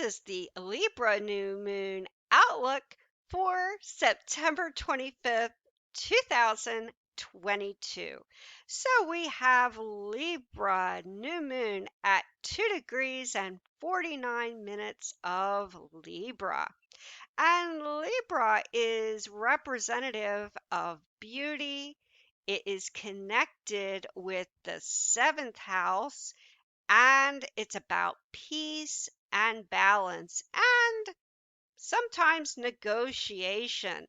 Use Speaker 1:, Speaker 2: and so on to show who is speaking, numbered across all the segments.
Speaker 1: is the Libra new moon outlook for September 25th, 2022. So we have Libra new moon at 2 degrees and 49 minutes of Libra. And Libra is representative of beauty. It is connected with the seventh house, and it's about peace and balance and sometimes negotiation.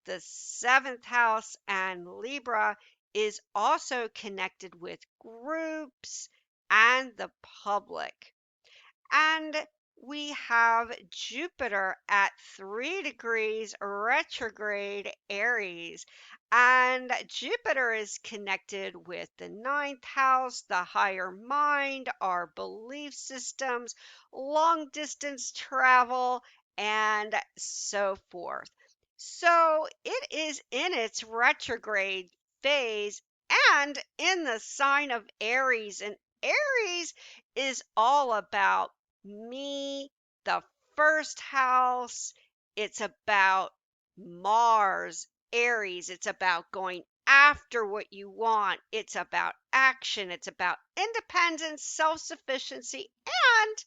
Speaker 1: The seventh house and Libra is also connected with groups and the public. And we have Jupiter at 3 degrees retrograde Aries. And Jupiter is connected with the ninth house, the higher mind, our belief systems, long distance travel, and so forth. So it is in its retrograde phase and in the sign of Aries. And Aries is all about me, the first house. It's about Mars, Aries. It's about going after what you want. It's about action. It's about independence, self sufficiency. And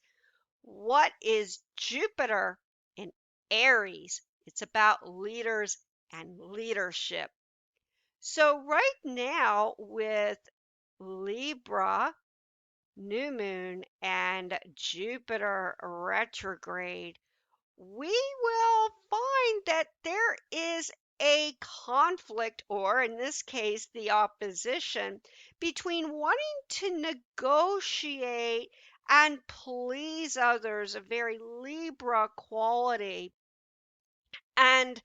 Speaker 1: what is Jupiter in Aries? It's about leaders and leadership. So, right now, with Libra, new moon and Jupiter retrograde, we will find that there is a conflict, or in this case, the opposition, between wanting to negotiate and please others, a very Libra quality, and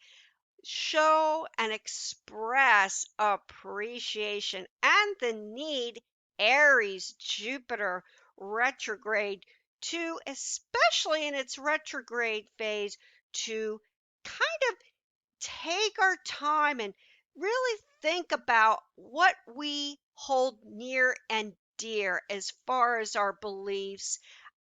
Speaker 1: show and express appreciation and the need, Aries, Jupiter retrograde, to, especially in its retrograde phase, to kind of take our time and really think about what we hold near and dear as far as our beliefs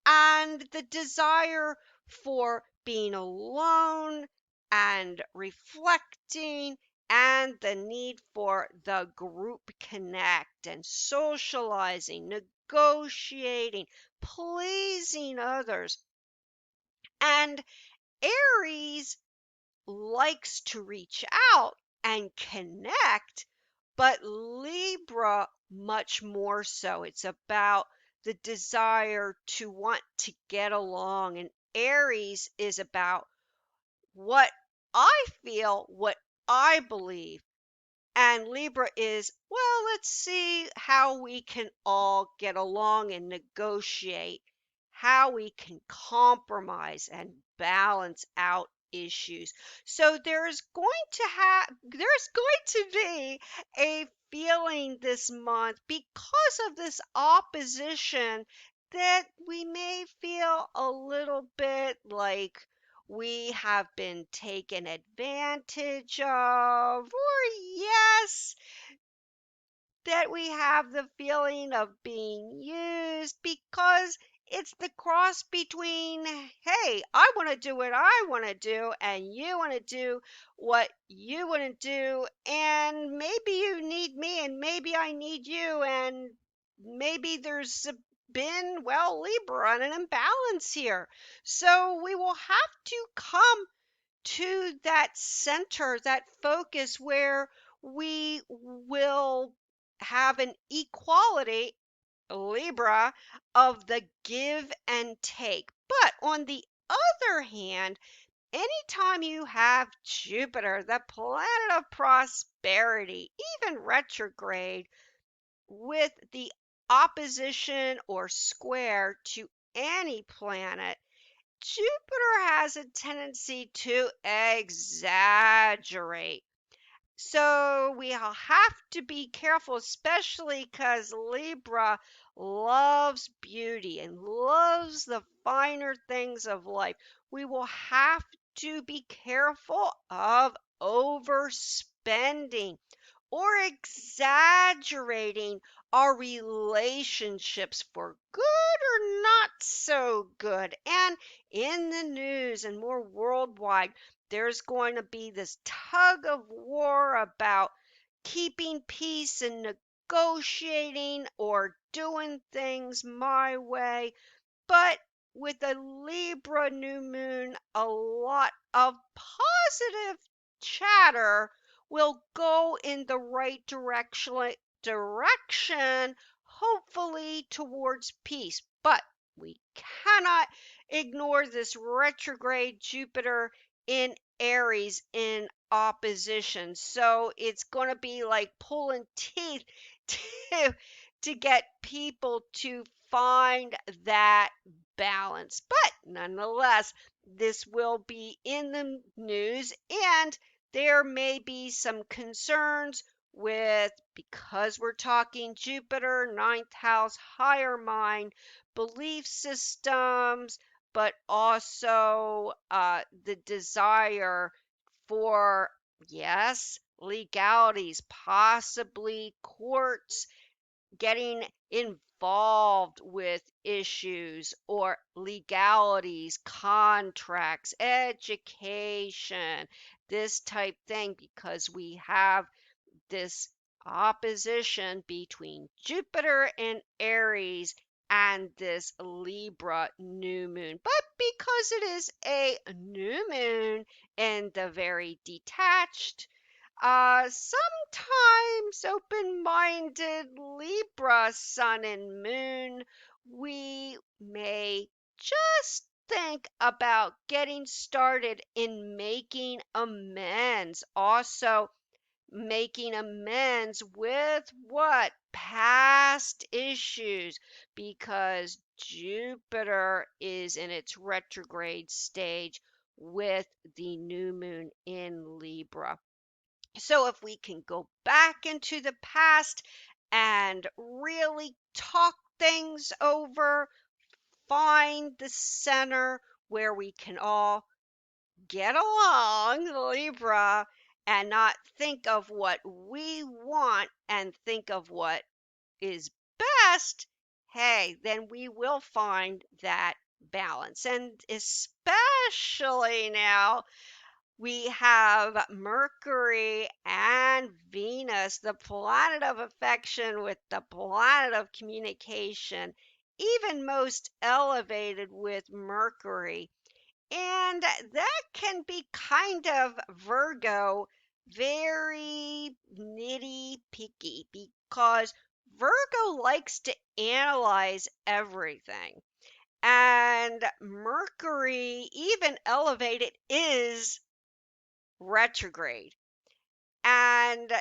Speaker 1: and the desire for being alone and reflecting and the need for the group connect and socializing, negotiating, pleasing others. And Aries likes to reach out and connect, but Libra much more so. It's about the desire to want to get along, and Aries is about what I feel, what I believe. And Libra is, well, let's see how we can all get along and negotiate, how we can compromise and balance out issues. So there's going to be a feeling this month because of this opposition that we may feel a little bit like we have been taken advantage of, or yes, that we have the feeling of being used because it's the cross between, hey, I want to do what I want to do, and you want to do what you want to do, and maybe you need me, and maybe I need you, and maybe been, well, Libra, an imbalance here. So we will have to come to that center, that focus where we will have an equality, Libra, of the give and take. But on the other hand, anytime you have Jupiter, the planet of prosperity, even retrograde, with the opposition or square to any planet, Jupiter has a tendency to exaggerate. So we'll have to be careful, especially because Libra loves beauty and loves the finer things of life. We will have to be careful of overspending or exaggerating our relationships for good or not so good. And in the news and more worldwide, there's going to be this tug of war about keeping peace and negotiating or doing things my way. But with a Libra new moon, a lot of positive chatter will go in the right direction, hopefully towards peace. But we cannot ignore this retrograde Jupiter in Aries in opposition. So it's going to be like pulling teeth to get people to find that balance. But nonetheless, this will be in the news, and there may be some concerns with, because we're talking Jupiter, ninth house, higher mind, belief systems, but also the desire for, yes, legalities, possibly courts getting involved with issues or legalities, contracts, education, this type thing, because we have this opposition between Jupiter and Aries and this Libra new moon. But because it is a new moon and the very detached, sometimes open-minded Libra sun and moon, we may just think about getting started in making amends. Also, making amends with what? Past issues, because Jupiter is in its retrograde stage with the new moon in Libra. So if we can go back into the past and really talk things over, find the center where we can all get along, Libra, and not think of what we want and think of what is best, hey, then we will find that balance. And especially now, we have Mercury and Venus, the planet of affection with the planet of communication, even most elevated with Mercury. And that can be kind of Virgo, very nitty picky, because Virgo likes to analyze everything. And Mercury, even elevated, is retrograde. And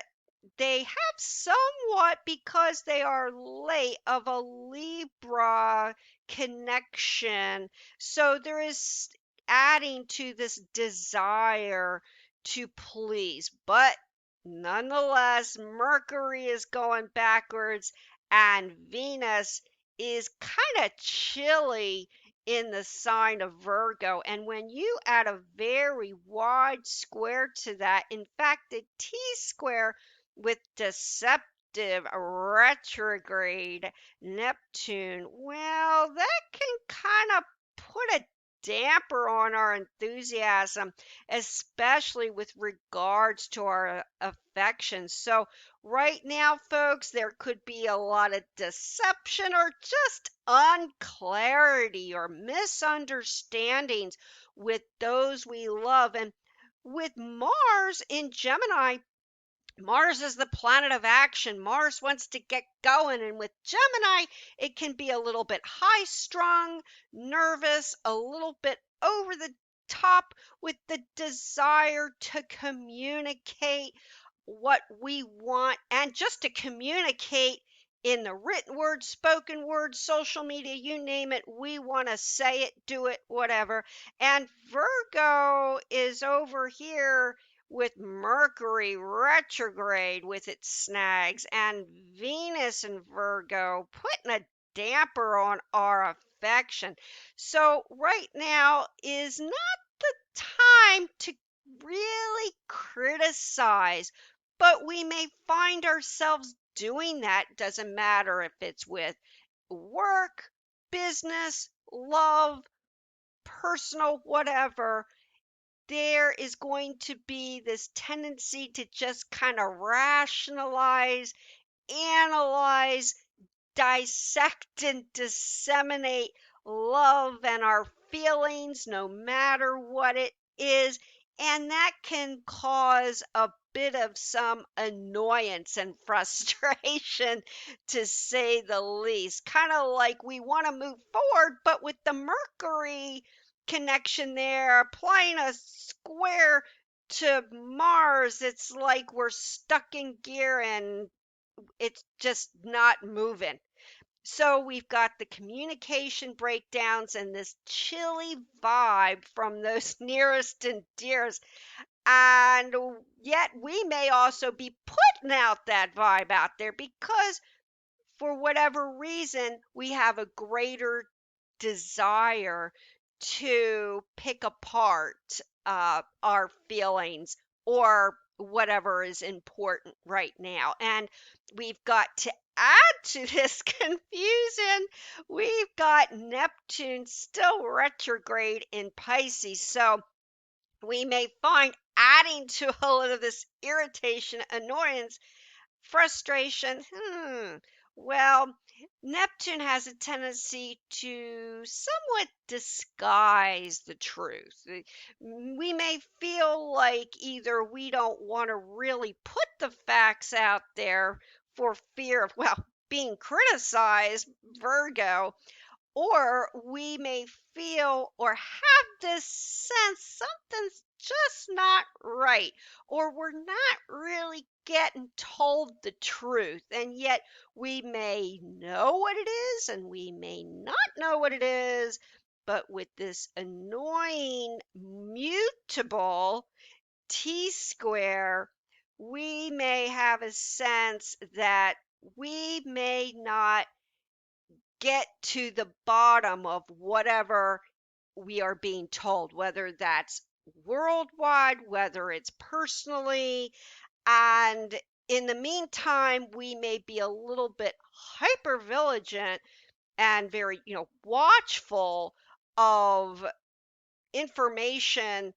Speaker 1: they have somewhat, because they are late, of a Libra connection. So there is adding to this desire to please. But nonetheless, Mercury is going backwards and Venus is kind of chilly in the sign of Virgo. And when you add a very wide square to that, in fact, the T square with deceptive retrograde Neptune, well, that can kind of put a damper on our enthusiasm, especially with regards to our affections. So, right now, folks, there could be a lot of deception or just unclarity or misunderstandings with those we love. And with Mars in Gemini, Mars is the planet of action. Mars wants to get going. And with Gemini, it can be a little bit high strung, nervous, a little bit over the top with the desire to communicate what we want and just to communicate in the written word, spoken word, social media, you name it. We want to say it, do it, whatever. And Virgo is over here with Mercury retrograde with its snags, and Venus in Virgo putting a damper on our affection. So, right now is not the time to really criticize, but we may find ourselves doing that. Doesn't matter if it's with work, business, love, personal, whatever. There is going to be this tendency to just kind of rationalize, analyze, dissect and disseminate love and our feelings, no matter what it is. And that can cause a bit of some annoyance and frustration, to say the least. Kind of like we want to move forward, but with the Mercury connection there, applying a square to Mars, it's like we're stuck in gear and it's just not moving. So we've got the communication breakdowns and this chilly vibe from those nearest and dearest. And yet we may also be putting out that vibe out there because for whatever reason, we have a greater desire to pick apart our feelings or whatever is important right now. And we've got to add to this confusion, we've got Neptune still retrograde in Pisces. So we may find adding to all of this irritation, annoyance, frustration. Well, Neptune has a tendency to somewhat disguise the truth. We may feel like either we don't want to really put the facts out there for fear of, well, being criticized, Virgo, or we may feel or have this sense something's just not right, or we're not really getting told the truth, and yet we may know what it is and we may not know what it is. But with this annoying mutable T square, we may have a sense that we may not get to the bottom of whatever we are being told, whether that's worldwide, whether it's personally. And in the meantime, we may be a little bit hyper vigilant and very, watchful of information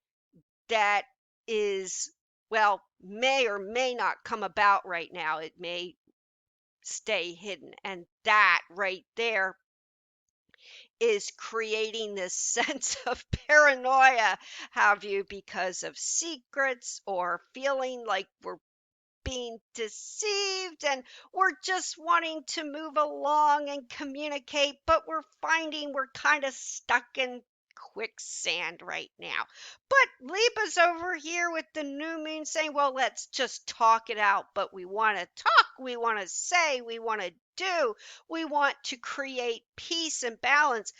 Speaker 1: that is, well, may or may not come about right now. It may stay hidden. And that right there is creating this sense of paranoia, have you, because of secrets or feeling like we're being deceived and we're just wanting to move along and communicate, but we're finding we're kind of stuck in quicksand right now. But Libra's over here with the new moon saying, well, let's just talk it out. But we want to talk, we want to say, we want to do, we want to create peace and balance.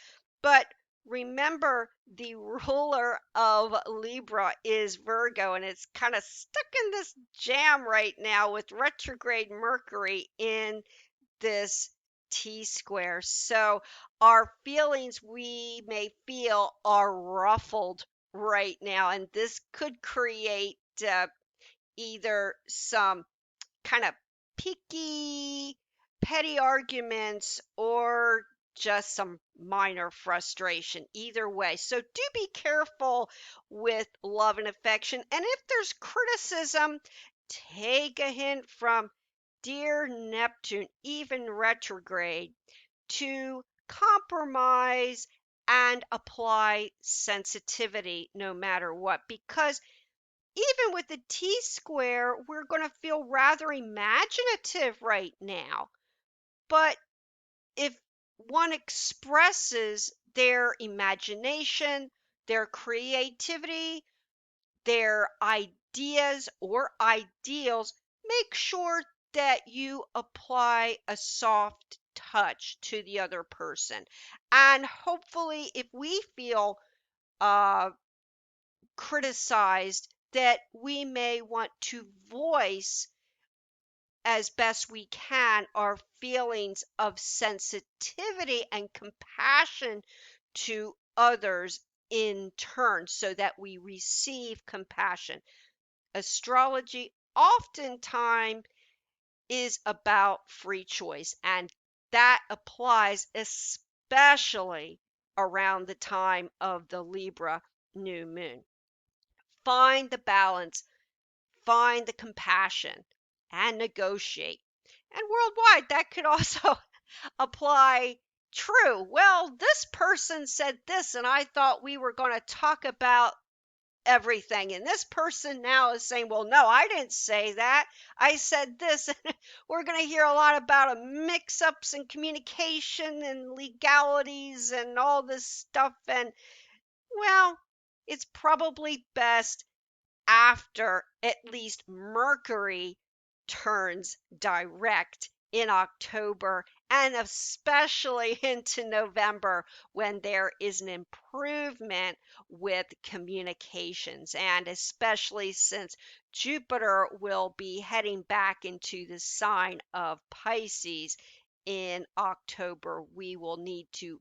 Speaker 1: But remember, the ruler of Libra is Virgo, and it's kind of stuck in this jam right now with retrograde Mercury in this T square. So our feelings we may feel are ruffled right now, and this could create either some kind of picky, petty arguments or just some minor frustration. Either way. So do be careful with love and affection. And if there's criticism, take a hint from dear Neptune, even retrograde, to compromise and apply sensitivity no matter what. Because even with the T square, we're going to feel rather imaginative right now. But if one expresses their imagination, their creativity, their ideas or ideals, make sure that you apply a soft touch to the other person. And hopefully, if we feel uh, criticized, that we may want to voice as best we can our feelings of sensitivity and compassion to others in turn so that we receive compassion. Astrology oftentimes is about free choice, and that applies especially around the time of the Libra new moon. Find the balance, find the compassion, and negotiate. And worldwide, that could also apply true. Well, this person said this, and I thought we were going to talk about everything. And this person now is saying, well, no, I didn't say that. I said this. And we're going to hear a lot about mix ups and communication and legalities and all this stuff. And well, it's probably best after at least Mercury turns direct in October and especially into November when there is an improvement with communications. And especially since Jupiter will be heading back into the sign of Pisces in October, we will need to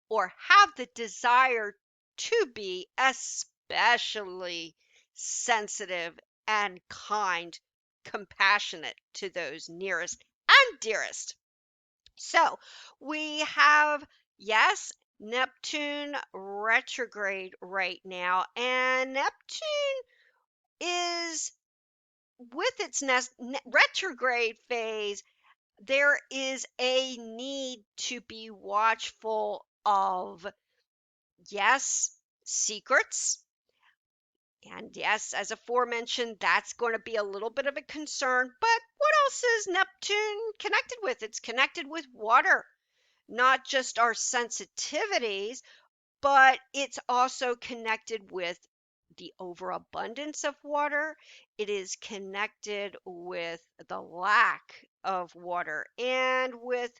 Speaker 1: or have the desire to be especially sensitive and kind, compassionate to those nearest and dearest. So we have, yes, Neptune retrograde right now, and Neptune is with its retrograde phase. There is a need to be watchful of, yes, secrets. And yes, as aforementioned, that's going to be a little bit of a concern. But what else is Neptune connected with? It's connected with water, not just our sensitivities, but it's also connected with the overabundance of water. It is connected with the lack of water. And with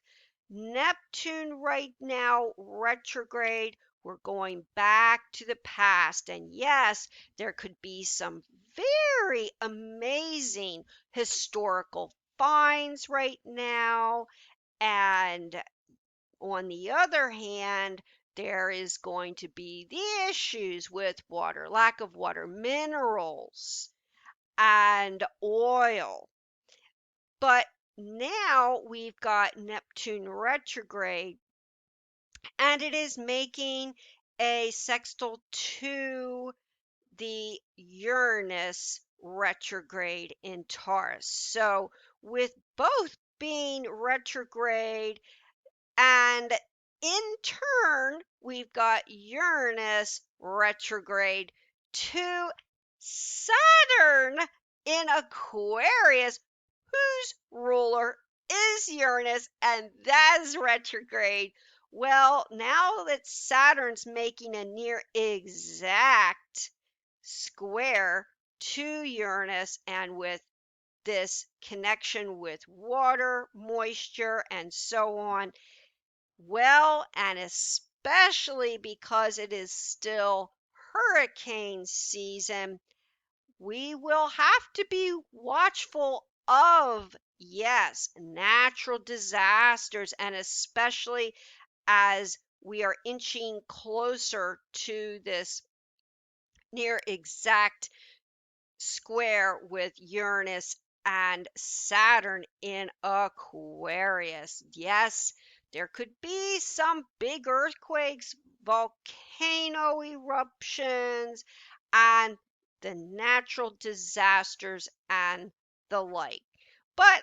Speaker 1: Neptune right now retrograde, we're going back to the past. And yes, there could be some very amazing historical finds right now. And on the other hand, there is going to be the issues with water, lack of water, minerals, and oil. But now we've got Neptune retrograde, and it is making a sextile to the Uranus retrograde in Taurus. So, with both being retrograde, and in turn, we've got Uranus retrograde to Saturn in Aquarius, whose ruler is Uranus, and that's retrograde. Well, now that Saturn's making a near exact square to Uranus, and with this connection with water, moisture, and so on, well, and especially because it is still hurricane season, we will have to be watchful of, yes, natural disasters, and especially as we are inching closer to this near exact square with Uranus and Saturn in Aquarius. Yes, there could be some big earthquakes, volcano eruptions, and the natural disasters and the like. But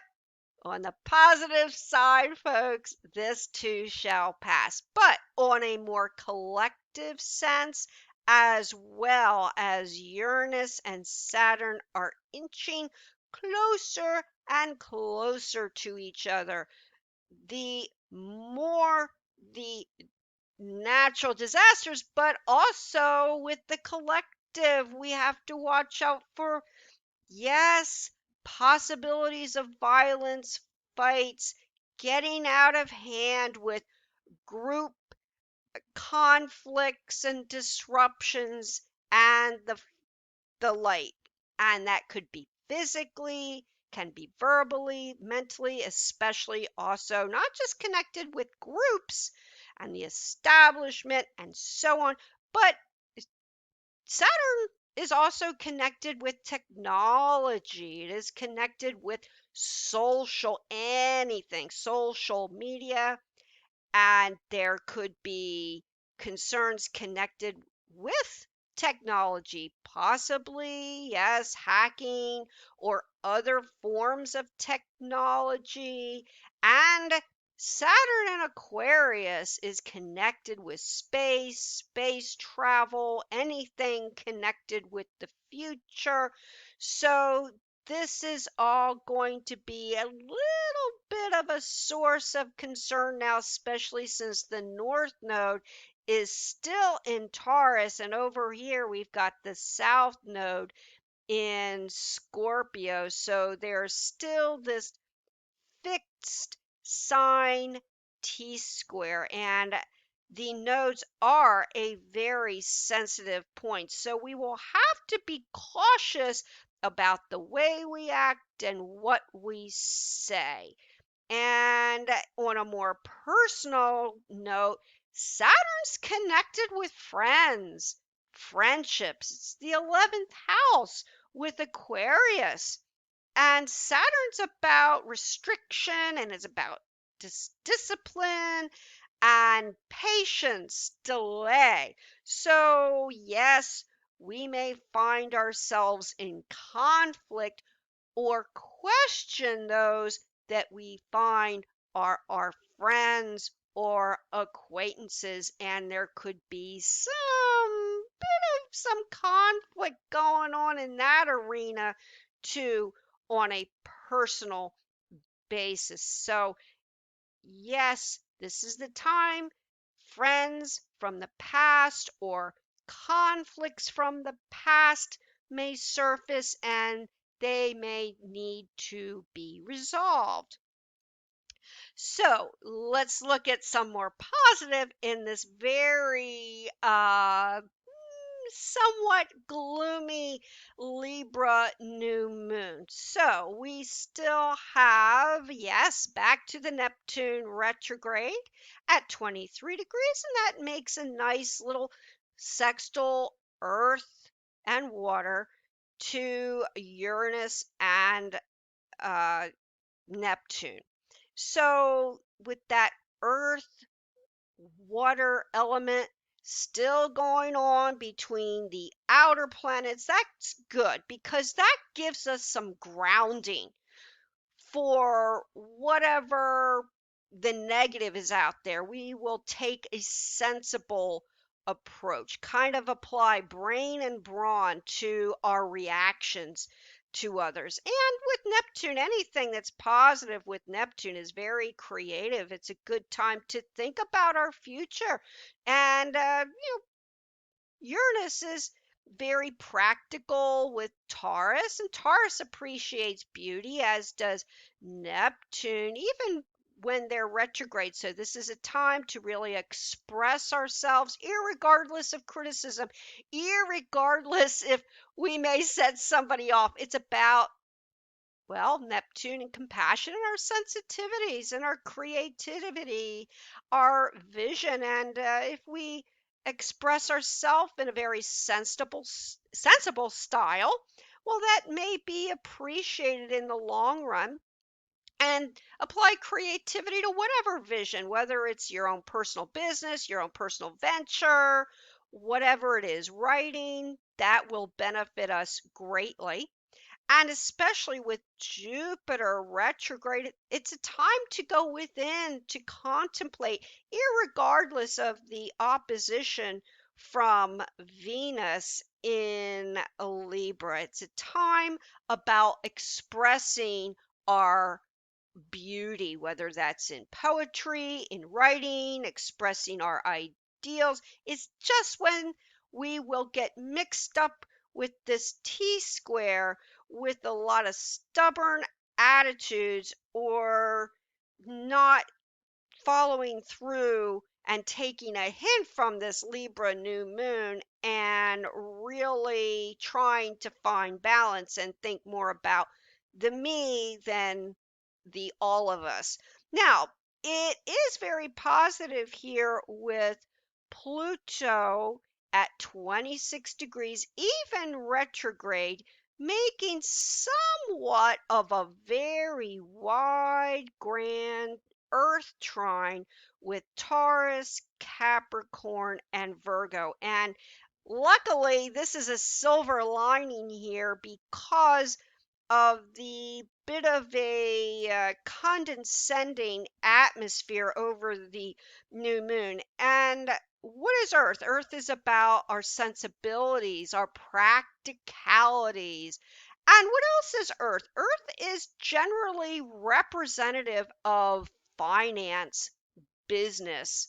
Speaker 1: on the positive side, folks, this too shall pass. But on a more collective sense, as well as Uranus and Saturn are inching closer and closer to each other, the more the natural disasters, but also with the collective, we have to watch out for, yes, possibilities of violence, fights, getting out of hand with group conflicts and disruptions and the like. And that could be physically, can be verbally, mentally, especially also not just connected with groups and the establishment and so on, but Saturn is also connected with technology. It is connected with anything, social media, and there could be concerns connected with technology, possibly, yes, hacking or other forms of technology. And Saturn and Aquarius is connected with space travel, anything connected with the future. So this is all going to be a little bit of a source of concern now, especially since the North Node is still in Taurus, and over here we've got the South Node in Scorpio. So there's still this fixed sign T square, and the nodes are a very sensitive point. So we will have to be cautious about the way we act and what we say. And on a more personal note, Saturn's connected with friends, friendships. It's the 11th house with Aquarius. And Saturn's about restriction and it's about discipline and patience, delay. So, yes, we may find ourselves in conflict or question those that we find are our friends or acquaintances, and there could be some conflict going on in that arena too on a personal basis. So yes, this is the time friends from the past or conflicts from the past may surface and they may need to be resolved. So let's look at some more positive in this very somewhat gloomy Libra new moon. So we still have, yes, back to the Neptune retrograde at 23 degrees, and that makes a nice little sextile Earth and water to Uranus and Neptune. So with that Earth water element still going on between the outer planets, that's good because that gives us some grounding for whatever the negative is out there. We will take a sensible approach, kind of apply brain and brawn to our reactions to others. And with Neptune, anything that's positive with Neptune is very creative. It's a good time to think about our future. And, Uranus is very practical with Taurus, and Taurus appreciates beauty, as does Neptune, even when they're retrograde. So, this is a time to really express ourselves, irregardless of criticism, irregardless if we may set somebody off. It's about Neptune and compassion and our sensitivities and our creativity, our vision. And if we express ourselves in a very sensible style, well, that may be appreciated in the long run and apply creativity to whatever vision, whether it's your own personal business, your own personal venture, whatever it is, writing, that will benefit us greatly. And especially with Jupiter retrograde, it's a time to go within to contemplate, irregardless of the opposition from Venus in Libra. It's a time about expressing our beauty, whether that's in poetry, in writing, expressing our ideals. It's just when we will get mixed up with this T square with a lot of stubborn attitudes or not following through and taking a hint from this Libra new moon and really trying to find balance and think more about the me than the all of us. Now, it is very positive here with Pluto at 26 degrees, even retrograde, making somewhat of a very wide, grand Earth trine with Taurus, Capricorn, and Virgo. And luckily, this is a silver lining here because of the bit of a condescending atmosphere over the new moon. And what is Earth? Earth is about our sensibilities, our practicalities. And what else is Earth? Earth is generally representative of finance, business.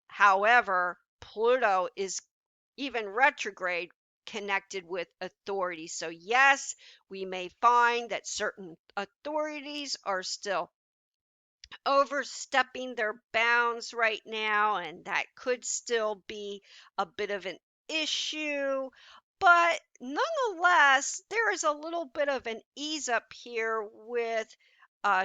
Speaker 1: However, Pluto is even retrograde connected with authority. So, yes, we may find that certain authorities are still overstepping their bounds right now, and that could still be a bit of an issue. But nonetheless, there is a little bit of an ease up here with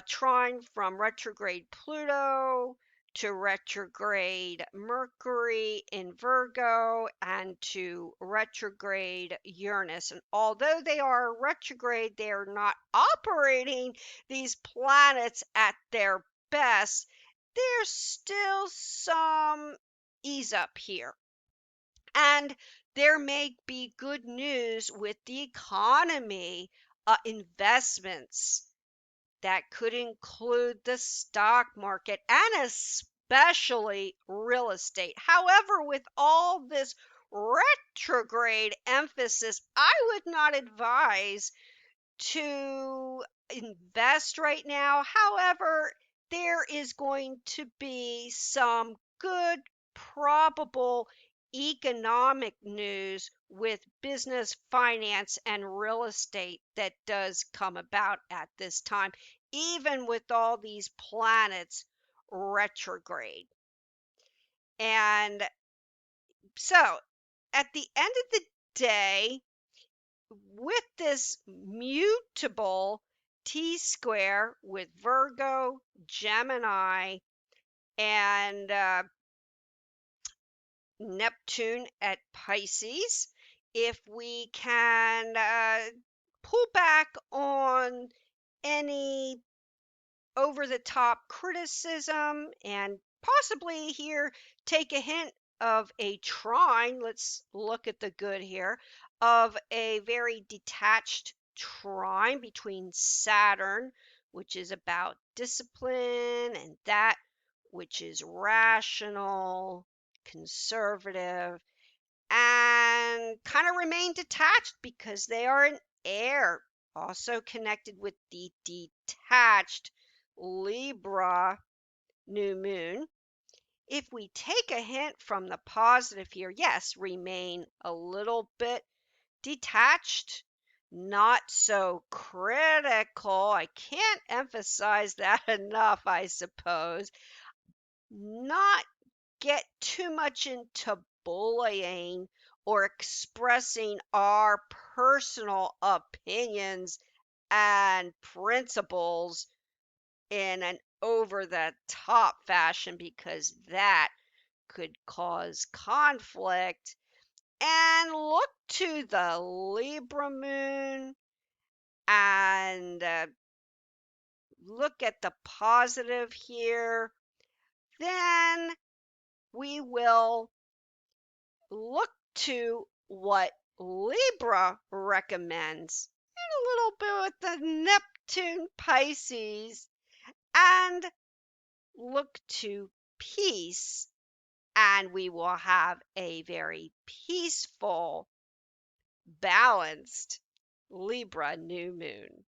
Speaker 1: trine from retrograde Pluto to retrograde Mercury in Virgo and to retrograde Uranus. And although they are retrograde, they are not operating these planets at their best. There's still some ease up here. And there may be good news with the economy, investments that could include the stock market and especially real estate. However, with all this retrograde emphasis, I would not advise to invest right now. However, there is going to be some good, probable economic news with business, finance, and real estate that does come about at this time, even with all these planets retrograde. And so, at the end of the day, with this mutable T square with Virgo, Gemini, and Neptune at Pisces, if we can pull back on any over the top criticism and possibly here take a hint of a trine. Let's look at the good here of a very detached trine between Saturn, which is about discipline, and that which is rational, conservative, and kind of remain detached because they are an air, also connected with the detached Libra new moon. If we take a hint from the positive here, yes, remain a little bit detached, not so critical. I can't emphasize that enough, I suppose. Not get too much into bullying or expressing our personal opinions and principles in an over the top fashion because that could cause conflict. And look to the Libra moon and look at the positive here. Then we will look to what Libra recommends and a little bit with the Neptune Pisces and look to peace, and we will have a very peaceful, balanced Libra new moon.